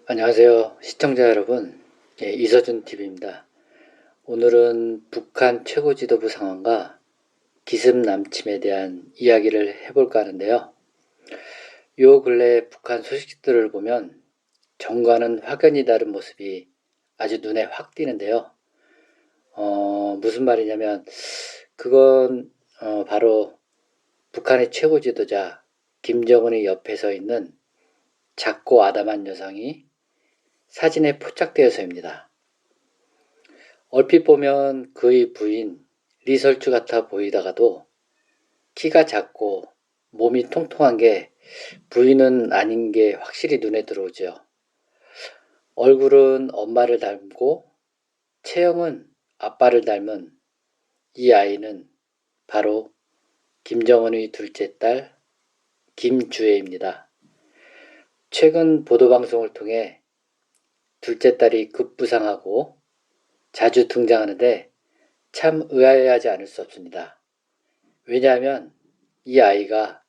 안녕하세요. 시청자 여러분. 이서준 TV입니다. 오늘은 북한 최고 지도부 상황과 기습 남침에 대한 이야기를 해볼까 하는데요. 요 근래 북한 소식들을 보면 전과는 확연히 다른 모습이 아주 눈에 확 띄는데요. 무슨 말이냐면 그건 바로 북한의 최고 지도자 김정은의 옆에 서 있는 작고 아담한 여성이 사진에 포착되어서입니다. 얼핏 보면 그의 부인 리설주 같아 보이다가도 키가 작고 몸이 통통한 게 부인은 아닌 게 확실히 눈에 들어오죠. 얼굴은 엄마를 닮고 체형은 아빠를 닮은 이 아이는 바로 김정은의 둘째 딸 김주애입니다. 최근 보도방송을 통해 둘째 딸이 급부상하고 자주 등장하는데 참 의아해하지 않을 수 없습니다. 왜냐하면 이 아이가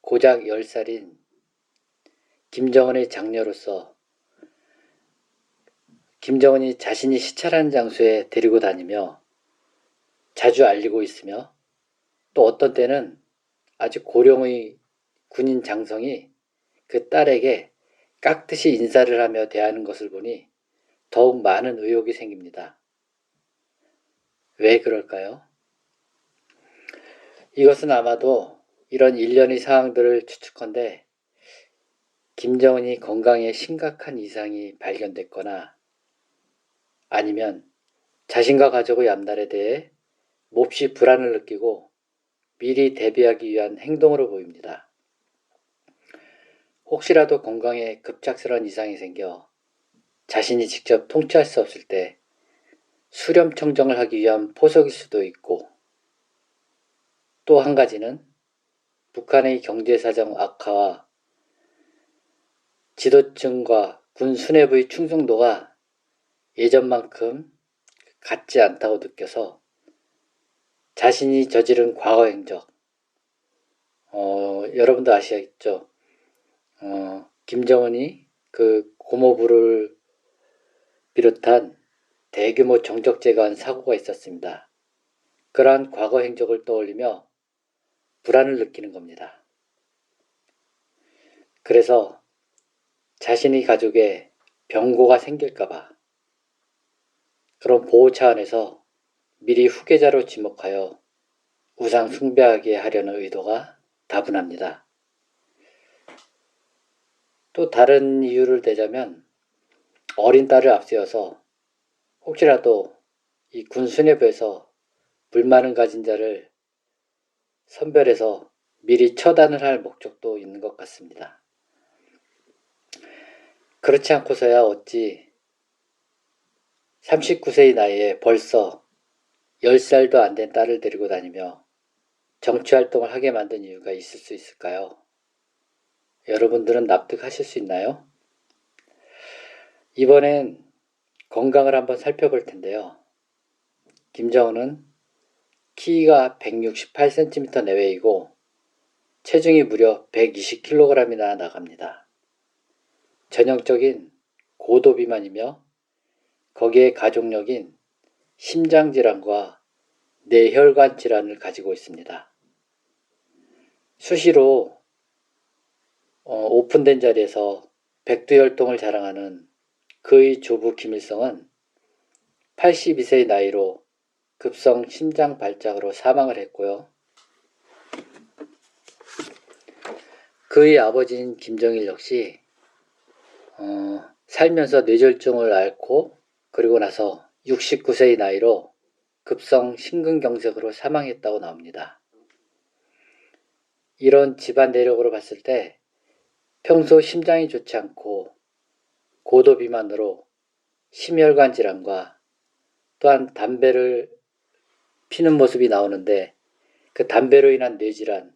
고작 10살인 김정은의 장녀로서 김정은이 자신이 시찰하는 장소에 데리고 다니며 자주 알리고 있으며 또 어떤 때는 아주 고령의 군인 장성이 그 딸에게 깍듯이 인사를 하며 대하는 것을 보니 더욱 많은 의혹이 생깁니다. 왜 그럴까요? 이것은 아마도 이런 일련의 상황들을 추측컨대 김정은이 건강에 심각한 이상이 발견됐거나 아니면 자신과 가족의 앞날에 대해 몹시 불안을 느끼고 미리 대비하기 위한 행동으로 보입니다. 혹시라도 건강에 급작스러운 이상이 생겨 자신이 직접 통치할 수 없을 때 수렴 청정을 하기 위한 포석일 수도 있고, 또 한 가지는 북한의 경제사정 악화와 지도층과 군 수뇌부의 충성도가 예전만큼 같지 않다고 느껴서 자신이 저지른 과거 행적, 여러분도 아시겠죠? 김정은이 그 고모부를 비롯한 대규모 정적제거한 사고가 있었습니다. 그러한 과거 행적을 떠올리며 불안을 느끼는 겁니다. 그래서 자신의 가족에 병고가 생길까봐 그런 보호 차원에서 미리 후계자로 지목하여 우상 숭배하게 하려는 의도가 다분합니다. 또 다른 이유를 대자면 어린 딸을 앞세워서 혹시라도 이 군 수뇌부에서 불만을 가진 자를 선별해서 미리 처단을 할 목적도 있는 것 같습니다. 그렇지 않고서야 어찌 39세의 나이에 벌써 10살도 안 된 딸을 데리고 다니며 정치활동을 하게 만든 이유가 있을 수 있을까요? 여러분들은 납득하실 수 있나요? 이번엔 건강을 한번 살펴볼 텐데요. 김정은은 키가 168cm 내외이고 체중이 무려 120kg이나 나갑니다. 전형적인 고도 비만이며 거기에 가족력인 심장질환과 뇌혈관 질환을 가지고 있습니다. 수시로 오픈된 자리에서 백두혈통을 자랑하는 그의 조부 김일성은 82세의 나이로 급성 심장 발작으로 사망을 했고요. 그의 아버지인 김정일 역시 살면서 뇌졸중을 앓고 그리고 나서 69세의 나이로 급성 심근경색으로 사망했다고 나옵니다. 이런 집안 내력으로 봤을 때 평소 심장이 좋지 않고 고도 비만으로 심혈관 질환과 또한 담배를 피는 모습이 나오는데 그 담배로 인한 뇌질환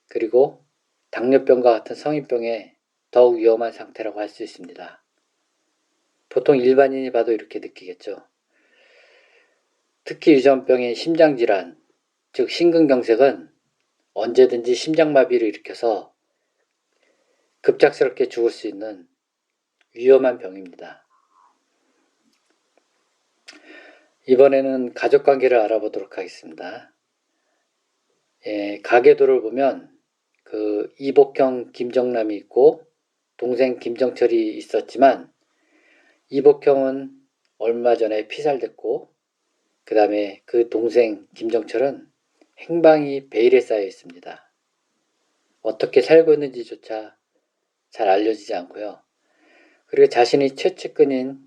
그리고 당뇨병과 같은 성인병에 더욱 위험한 상태라고 할 수 있습니다. 보통 일반인이 봐도 이렇게 느끼겠죠. 특히 유전병인 심장질환, 즉 심근경색은 언제든지 심장마비를 일으켜서 급작스럽게 죽을 수 있는 위험한 병입니다. 이번에는 가족관계를 알아보도록 하겠습니다. 가계도를 보면 그 이복형 김정남이 있고 동생 김정철이 있었지만 이복형은 얼마 전에 피살됐고 그 다음에 그 동생 김정철은 행방이 베일에 쌓여 있습니다. 어떻게 살고 있는지조차 잘 알려지지 않고요. 그리고 자신이 최측근인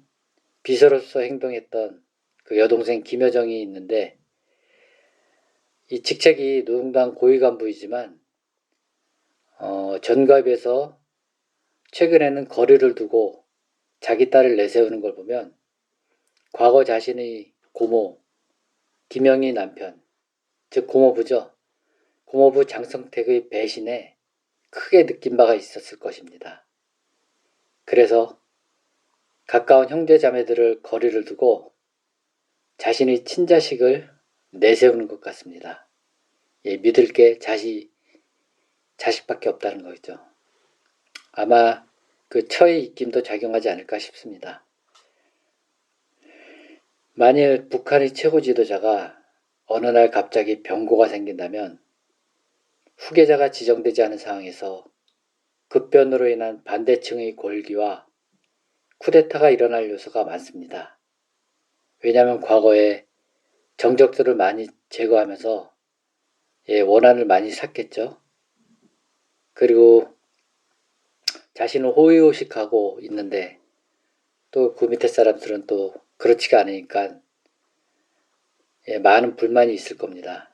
비서로서 행동했던 그 여동생 김여정이 있는데 이 직책이 노동당 고위 간부이지만 전갑에서 최근에는 거리를 두고 자기 딸을 내세우는 걸 보면 과거 자신의 고모 김영희 남편 즉 고모부죠. 고모부 장성택의 배신에 크게 느낀 바가 있었을 것입니다. 그래서 가까운 형제 자매들을 거리를 두고 자신의 친자식을 내세우는 것 같습니다. 믿을 게 자식밖에 없다는 거죠. 아마 그 처의 입김도 작용하지 않을까 싶습니다. 만일 북한의 최고 지도자가 어느 날 갑자기 병고가 생긴다면 후계자가 지정되지 않은 상황에서 급변으로 인한 반대층의 골기와 쿠데타가 일어날 요소가 많습니다. 왜냐하면 과거에 정적들을 많이 제거하면서 원한을 많이 샀겠죠. 그리고 자신을 호의호식하고 있는데 또 그 밑에 사람들은 또 그렇지가 않으니까 많은 불만이 있을 겁니다.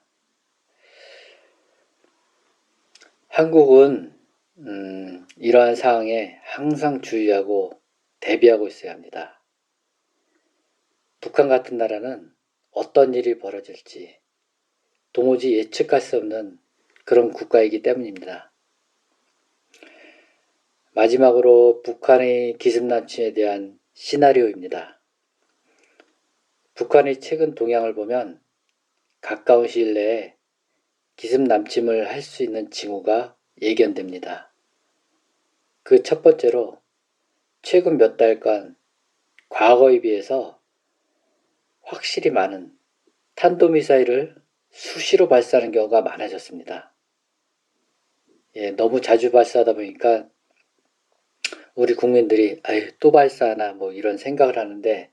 한국은 이러한 상황에 항상 주의하고 대비하고 있어야 합니다. 북한 같은 나라는 어떤 일이 벌어질지 도무지 예측할 수 없는 그런 국가이기 때문입니다. 마지막으로 북한의 기습남침에 대한 시나리오입니다. 북한의 최근 동향을 보면 가까운 시일 내에 기습남침을 할 수 있는 징후가 예견됩니다. 그 첫 번째로 최근 몇 달간 과거에 비해서 확실히 많은 탄도미사일을 수시로 발사하는 경우가 많아졌습니다. 너무 자주 발사하다 보니까 우리 국민들이 또 발사하나 뭐 이런 생각을 하는데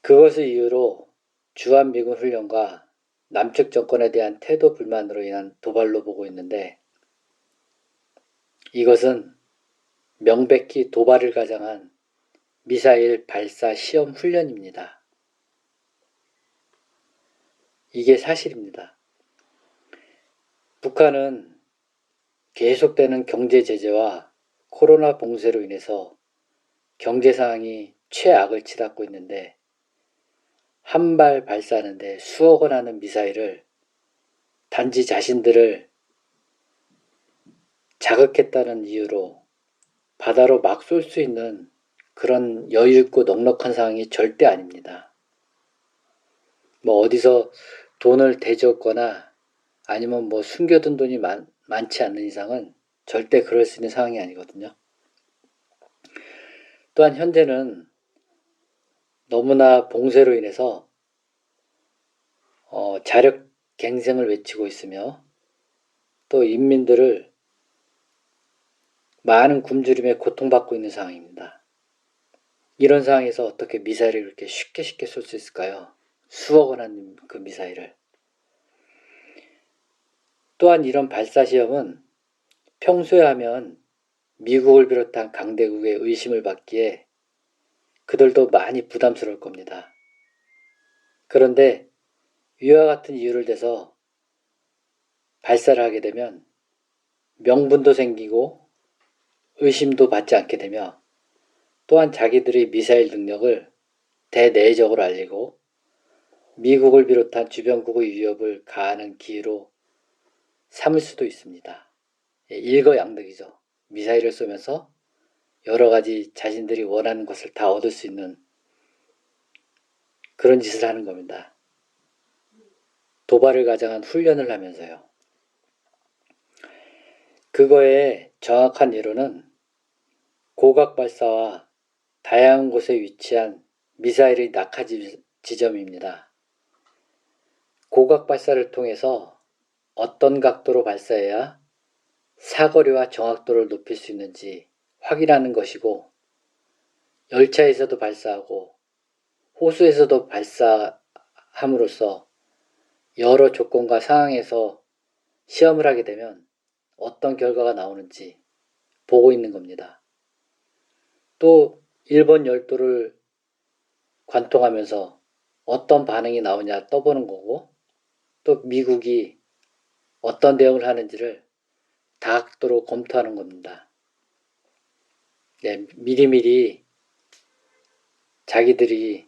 그것을 이유로 주한미군 훈련과 남측 정권에 대한 태도 불만으로 인한 도발로 보고 있는데 이것은 명백히 도발을 가장한 미사일 발사 시험 훈련입니다. 이게 사실입니다. 북한은 계속되는 경제 제재와 코로나 봉쇄로 인해서 경제 상황이 최악을 치닫고 있는데 한 발 발사하는데 수억 원 하는 미사일을 단지 자신들을 자극했다는 이유로 바다로 막 쏠 수 있는 그런 여유있고 넉넉한 상황이 절대 아닙니다. 뭐 어디서 돈을 대줬거나 아니면 뭐 숨겨둔 돈이 많지 않는 이상은 절대 그럴 수 있는 상황이 아니거든요. 또한 현재는 너무나 봉쇄로 인해서 자력 갱생을 외치고 있으며 또 인민들을 많은 굶주림에 고통받고 있는 상황입니다. 이런 상황에서 어떻게 미사일을 그렇게 쉽게 쏠 수 있을까요? 수억 원 한 그 미사일을. 또한 이런 발사 시험은 평소에 하면 미국을 비롯한 강대국의 의심을 받기에 그들도 많이 부담스러울 겁니다. 그런데 위와 같은 이유를 대서 발사를 하게 되면 명분도 생기고 의심도 받지 않게 되며 또한 자기들의 미사일 능력을 대내적으로 알리고 미국을 비롯한 주변국의 위협을 가하는 기회로 삼을 수도 있습니다. 일거양득이죠. 미사일을 쏘면서 여러 가지 자신들이 원하는 것을 다 얻을 수 있는 그런 짓을 하는 겁니다. 도발을 가장한 훈련을 하면서요. 그거의 정확한 예로는 고각 발사와 다양한 곳에 위치한 미사일의 낙하 지점입니다. 고각 발사를 통해서 어떤 각도로 발사해야 사거리와 정확도를 높일 수 있는지 확인하는 것이고, 열차에서도 발사하고 호수에서도 발사함으로써 여러 조건과 상황에서 시험을 하게 되면 어떤 결과가 나오는지 보고 있는 겁니다. 또 일본 열도를 관통하면서 어떤 반응이 나오냐 떠보는 거고, 또 미국이 어떤 대응을 하는지를 다각도로 검토하는 겁니다. 네, 미리미리 자기들이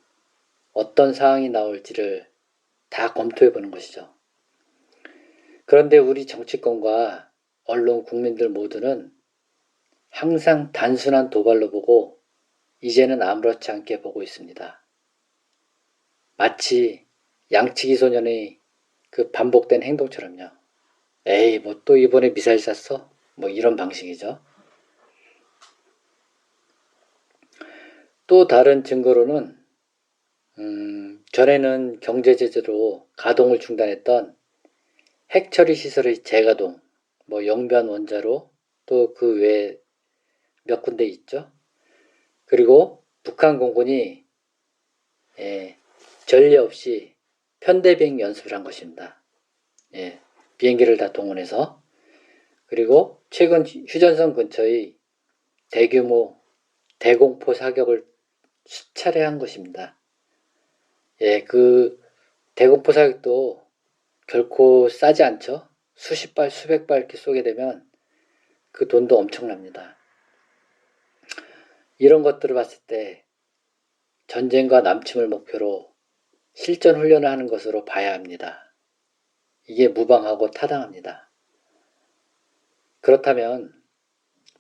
어떤 상황이 나올지를 다 검토해 보는 것이죠. 그런데 우리 정치권과 언론, 국민들 모두는 항상 단순한 도발로 보고 이제는 아무렇지 않게 보고 있습니다. 마치 양치기 소년의 그 반복된 행동처럼요. 에이, 뭐 또 이번에 미사일 쐈어? 뭐 이런 방식이죠. 또 다른 증거로는 전에는 경제 제재로 가동을 중단했던 핵처리 시설의 재가동, 뭐 영변 원자로, 또 그 외에 몇 군데 있죠. 그리고 북한 공군이 전례 없이 편대비행 연습을 한 것입니다. 비행기를 다 동원해서. 그리고 최근 휴전선 근처의 대규모 대공포 사격을 수차례 한 것입니다. 그 대공포 사격도 결코 싸지 않죠. 수십 발, 수백 발 이렇게 쏘게 되면 그 돈도 엄청납니다. 이런 것들을 봤을 때 전쟁과 남침을 목표로 실전 훈련을 하는 것으로 봐야 합니다. 이게 무방하고 타당합니다. 그렇다면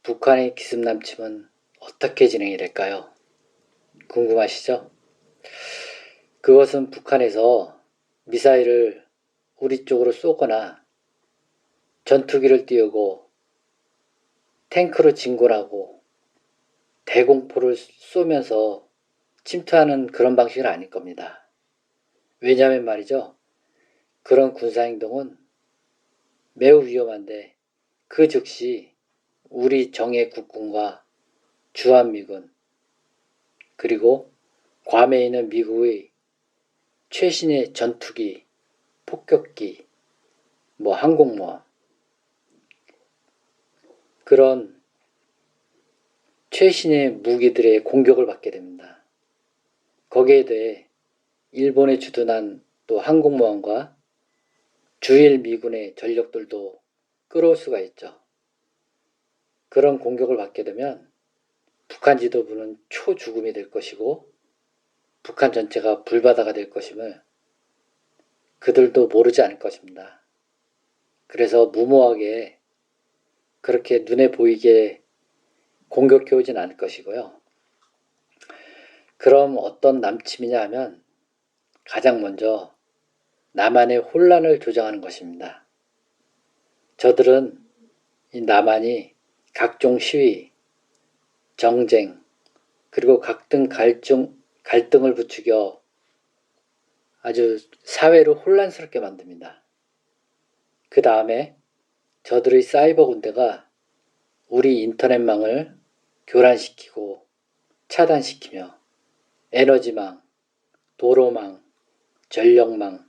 북한의 기습남침은 어떻게 진행이 될까요? 궁금하시죠? 그것은 북한에서 미사일을 우리 쪽으로 쏘거나 전투기를 띄우고 탱크로 진군하고 대공포를 쏘면서 침투하는 그런 방식은 아닐 겁니다. 왜냐하면 말이죠. 그런 군사행동은 매우 위험한데 그 즉시 우리 정예 국군과 주한미군 그리고 괌에 있는 미국의 최신의 전투기, 폭격기, 항공모함 그런 최신의 무기들의 공격을 받게 됩니다. 거기에 대해 일본에 주둔한 또 항공모함과 주일 미군의 전력들도 끌어올 수가 있죠. 그런 공격을 받게 되면 북한 지도부는 초죽음이 될 것이고 북한 전체가 불바다가 될 것임을 그들도 모르지 않을 것입니다. 그래서 무모하게 그렇게 눈에 보이게 공격해오진 않을 것이고요. 그럼 어떤 남침이냐 하면 가장 먼저 남한의 혼란을 조장하는 것입니다. 저들은 이 남한이 각종 시위, 정쟁, 그리고 각종 갈등을 부추겨 아주 사회를 혼란스럽게 만듭니다. 그 다음에 저들의 사이버 군대가 우리 인터넷망을 교란시키고 차단시키며 에너지망, 도로망, 전력망,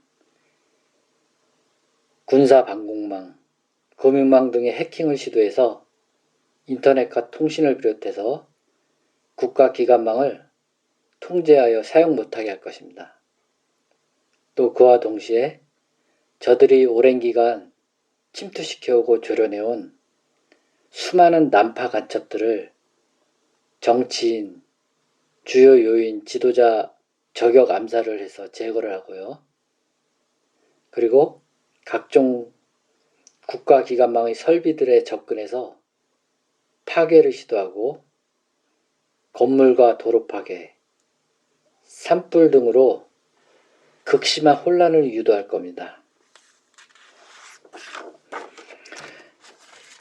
군사방공망, 금융망 등의 해킹을 시도해서 인터넷과 통신을 비롯해서 국가기관망을 통제하여 사용 못하게 할 것입니다. 또 그와 동시에 저들이 오랜 기간 침투시켜오고 조련해온 수많은 난파 간첩들을 정치인, 주요 요인, 지도자 저격 암살을 해서 제거를 하고요. 그리고 각종 국가기관망의 설비들에 접근해서 파괴를 시도하고 건물과 도로 파괴, 산불 등으로 극심한 혼란을 유도할 겁니다.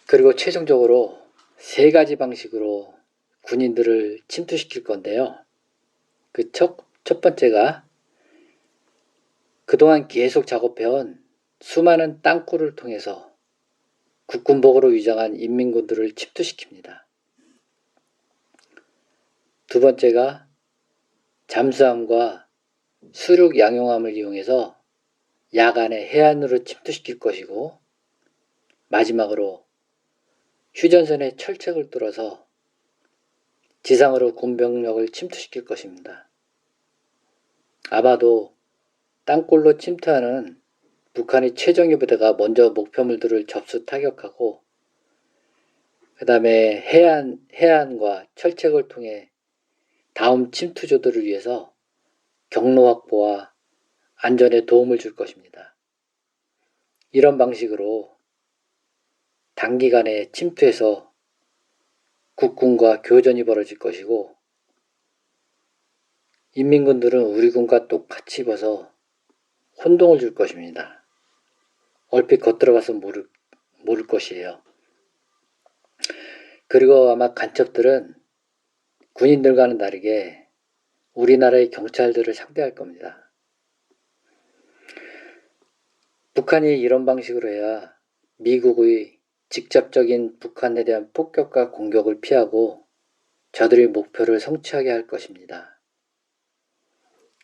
그리고 최종적으로 3가지 방식으로 군인들을 침투시킬 건데요. 그 첫 번째가 그동안 계속 작업해온 수많은 땅굴을 통해서 국군복으로 위장한 인민군들을 침투시킵니다. 두 번째가 잠수함과 수륙 양용함을 이용해서 야간에 해안으로 침투시킬 것이고, 마지막으로 휴전선의 철책을 뚫어서 지상으로 군병력을 침투시킬 것입니다. 아마도 땅굴로 침투하는 북한의 최정예 부대가 먼저 목표물들을 접수 타격하고, 그 다음에 해안과 철책을 통해 다음 침투조들을 위해서 경로 확보와 안전에 도움을 줄 것입니다. 이런 방식으로 단기간에 침투해서 국군과 교전이 벌어질 것이고, 인민군들은 우리 군과 똑같이 입어서 혼동을 줄 것입니다. 얼핏 겉들어가서 모를 것이에요. 그리고 아마 간첩들은 군인들과는 다르게 우리나라의 경찰들을 상대할 겁니다. 북한이 이런 방식으로 해야 미국의 직접적인 북한에 대한 폭격과 공격을 피하고 저들의 목표를 성취하게 할 것입니다.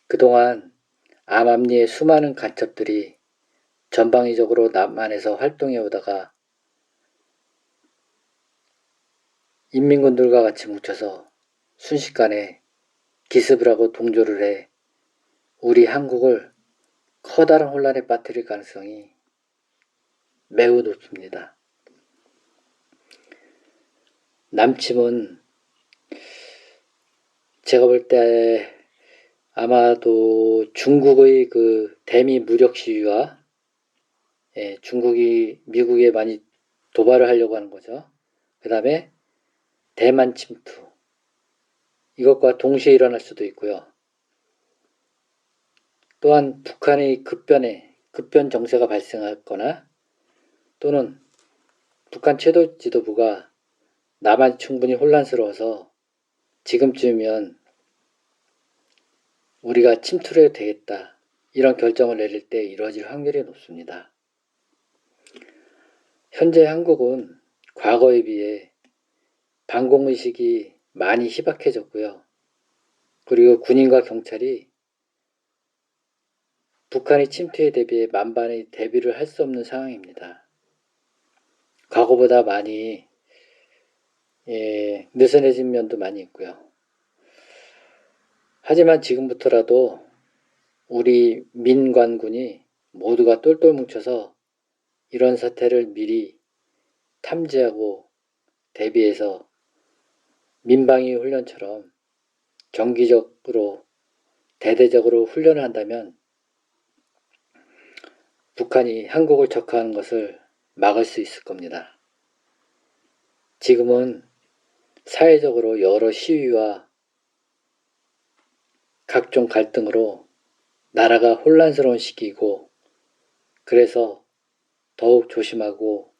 그동안 암암리의 수많은 간첩들이 전방위적으로 남한에서 활동해 오다가 인민군들과 같이 뭉쳐서 순식간에 기습을 하고 동조를 해 우리 한국을 커다란 혼란에 빠뜨릴 가능성이 매우 높습니다. 남침은 제가 볼 때 아마도 중국의 그 대미 무력 시위와 중국이 미국에 많이 도발을 하려고 하는 거죠. 그 다음에 대만 침투, 이것과 동시에 일어날 수도 있고요. 또한 북한의 급변 정세가 발생하거나, 또는 북한 최고 지도부가 남한이 충분히 혼란스러워서 지금쯤이면 우리가 침투를 해도 되겠다, 이런 결정을 내릴 때 이루어질 확률이 높습니다. 현재 한국은 과거에 비해 반공의식이 많이 희박해졌고요. 그리고 군인과 경찰이 북한의 침투에 대비해 만반의 대비를 할 수 없는 상황입니다. 과거보다 많이 느슨해진 면도 많이 있고요. 하지만 지금부터라도 우리 민관군이 모두가 똘똘 뭉쳐서 이런 사태를 미리 탐지하고 대비해서 민방위 훈련처럼 정기적으로 대대적으로 훈련을 한다면 북한이 한국을 적화하는 것을 막을 수 있을 겁니다. 지금은 사회적으로 여러 시위와 각종 갈등으로 나라가 혼란스러운 시기이고, 그래서 더욱 조심하고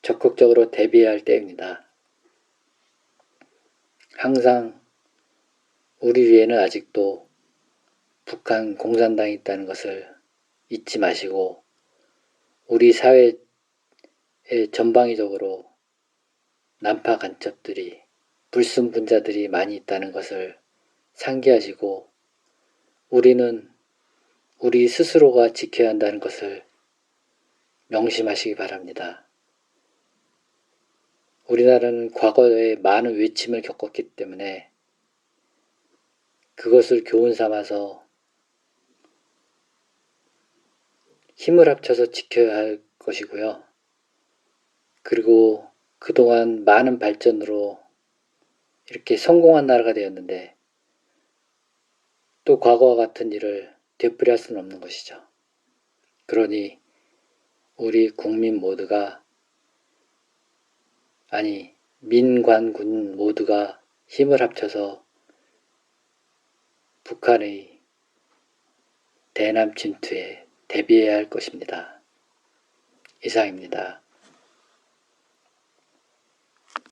적극적으로 대비해야 할 때입니다. 항상 우리 위에는 아직도 북한 공산당이 있다는 것을 잊지 마시고, 우리 사회에 전방위적으로 난파 간첩들이, 불순분자들이 많이 있다는 것을 상기하시고, 우리는 우리 스스로가 지켜야 한다는 것을 명심하시기 바랍니다. 우리나라는 과거에 많은 외침을 겪었기 때문에 그것을 교훈 삼아서 힘을 합쳐서 지켜야 할 것이고요. 그리고 그동안 많은 발전으로 이렇게 성공한 나라가 되었는데, 또 과거와 같은 일을 되풀이할 수는 없는 것이죠. 그러니 우리 국민 모두가, 아니 민관군 모두가 힘을 합쳐서 북한의 대남 침투에 대비해야 할 것입니다. 이상입니다.